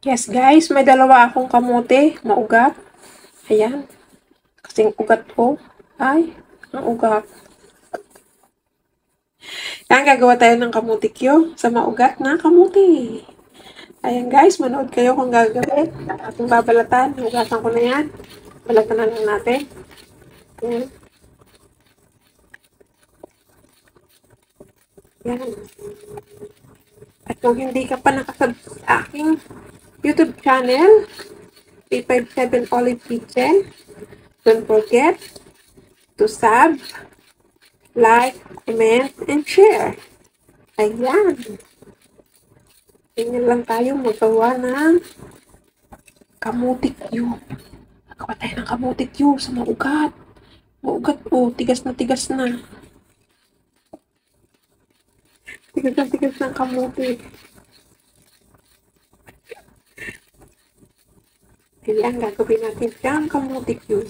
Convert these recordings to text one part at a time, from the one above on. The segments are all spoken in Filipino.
Yes guys, may dalawa akong kamote, maugat. Ayan, kasing ugat ko. Ay, ang ugat. Yan, gagawa tayo ng kamutikyo sa maugat na kamuti. Ayan guys, manood kayo kung gagawin. Ating babalatan, hugatan ko na yan. Balatan na lang natin. Ayan. Yan. At kung hindi ka pa nakasab sa aking YouTube channel, P57 Olive Kitchen, don't forget to sub, like, comment, and share. Ayan. Ganyan lang tayo magawa ng kamutikyo. Nagawa tayo ng kamutikyo sa maugat. Maugat po, tigas na tigas na. Tigas na tigas ng kamuti. Ayan, gagawin natin siyang kamutikyo.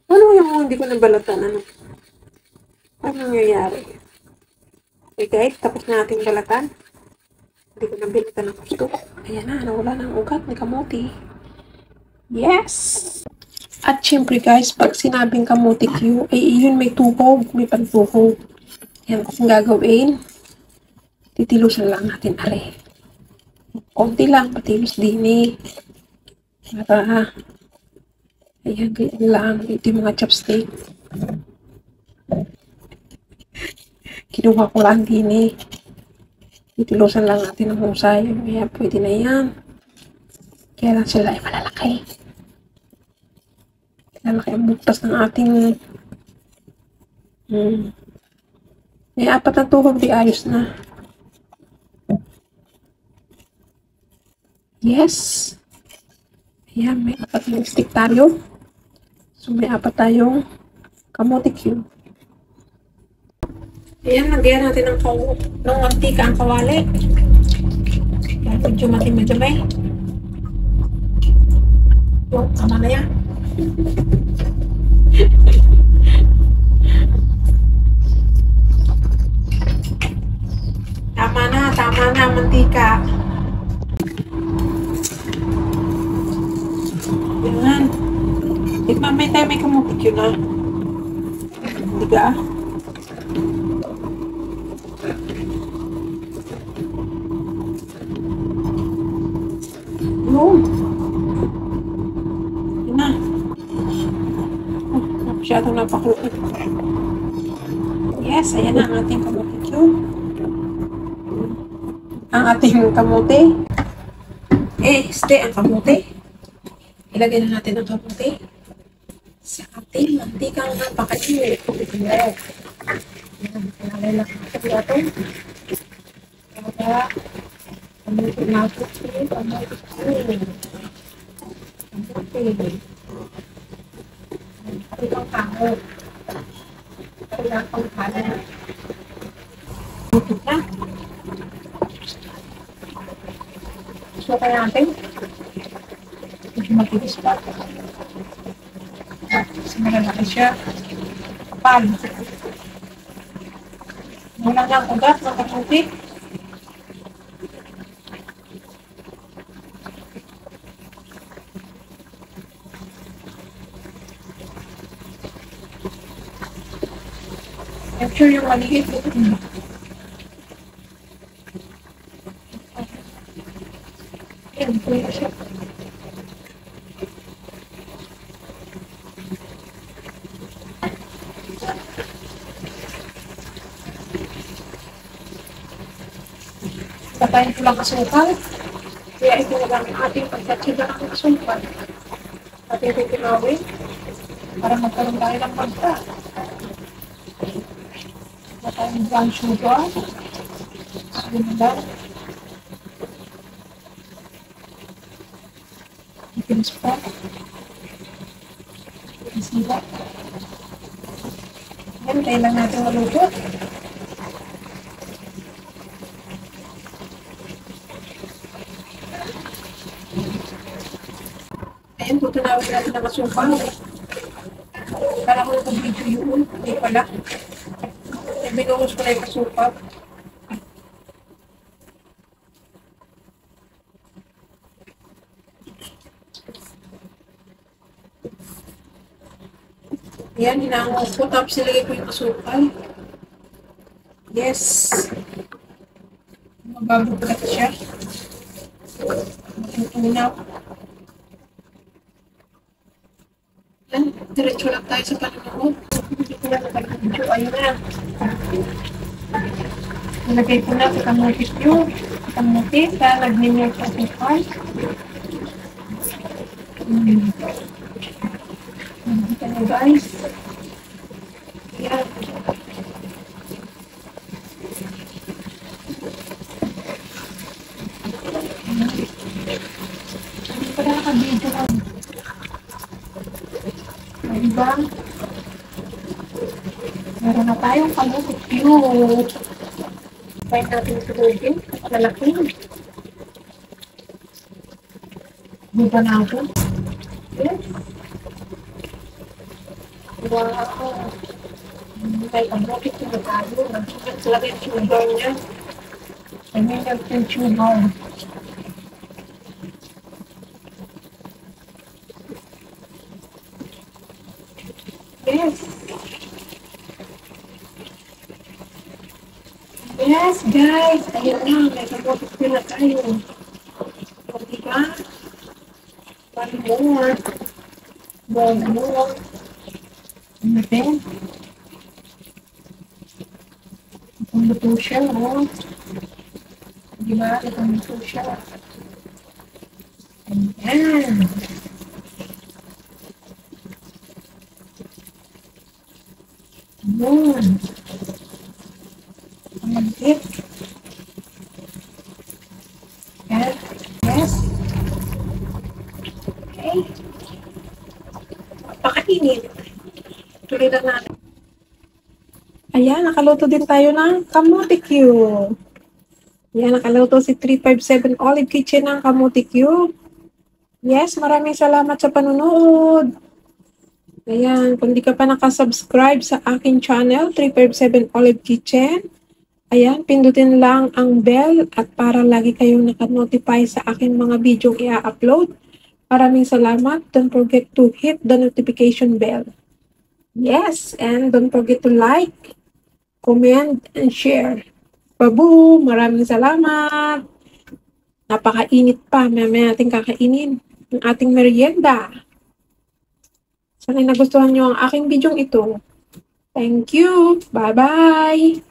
Ano yung hindi ko nabalatan? Ano nangyayari? Okay guys, tapos na natin balatan. Hindi ko nabilitan ng gusto. Ayan na, nawala ng ugat ni kamuti. Yes! At syempre guys, pag sinabing kamuti Q, ay yun may tuhog, may pantuhog. Yan kung gagawin, titilusan lang natin are. Konti lang, patilos din eh. Para, ayan, ganyan lang. Ito yung mga chopstick. Kinuha ko lang din eh. Titilusan lang natin ng husay. Ayan, pwede na yan. Kaya lang sila ay malalaki. Malalaki ang butas ng ating may apat na tuhog, di ayos na. Yes. Ayan, may apat na stick tayo. So, may apat tayong kamote cube. Ayan, lagyan natin ng mantika ang kawali. Kaya medyo matimay. Yung, tama na yan. Tama na, mantika. Yan. Mamay tayo may kamutik yun ah. Tiga ah. Yun. Yun na. Masyadong napakulit. Yes, ayan na ang ating kamutik yun. Ang ating kamote. Ang kamote. Ilagay na natin ang kamote sa ating mantikang napakainit. Ayan. Pinalay lang natin ito. Kaya, kamote natin ito. Kamote. Ito ang kamot. Ito ang kanan. Ito na. So, kaya natin. Medyo matilis pa. Kasi malalaki siya. Kapal. Mula ng ugat ng kamuti. I'm sure yung maliit. Ayan, pwede siya. Patayin ko lang asukal. Kaya ito na lang ang ating pagkatsiga ng asukal. At ito tinawin para magkaroon tayo ng pagka. Patayin brown sugar. Sabi na lang. Ipinis pa. Ipinis nila. Yan, kailan natin maluto. Ayan, tutunawin natin ang asukal. Kala ko yung video yun. Hindi pala. Binuhos ko na yung asukal. Yan, hinango ko. Tapos ilagay ko yung asukal. Yes. Mababulat siya. Tunaw. Yan, diretso lang tayo sa panunod. Hindi ko na nag-video. Ayun na. Ilagay ko na sa kamutis yun. Kamutis, lalagyan niya sa asukal. Ito na guys. Yan. Hindi ko na naka-video lang. Diba? Meron na tayong kamutis yun. Try natin tulogin. Lalaki. Diba natin? Yes. Wow. May kamutis na tayo. Nagsugat talaga yung sugar niya. Ganyan yung sugar. Yes. Yes, guys. Ayun na. May kamutis na tayo. So, diba? One more. One more. Ano din? Itong luto siya, oh. Diba? Itong luto siya. Ayan. Ayan. Ayan. Yes. Yes. Okay. Pakainit. Tuloy na natin. Ayan, nakaluto din tayo ng kamote cube. Ayan, nakaluto si 357 Olive Kitchen ng kamote cube. Yes, maraming salamat sa panunood. Ayan, kung di ka pa nakasubscribe sa aking channel, 357 Olive Kitchen, ayan, pindutin lang ang bell at para lagi kayong nakanotify sa aking mga video i-upload. Maraming salamat. Don't forget to hit the notification bell. Yes, and don't forget to like, comment, and share. Babu, maraming salamat. Napakainit pa. Mamaya natin kakainin ang ating merienda. Sana nagustuhan nyo ang aking video ito. Thank you. Bye-bye.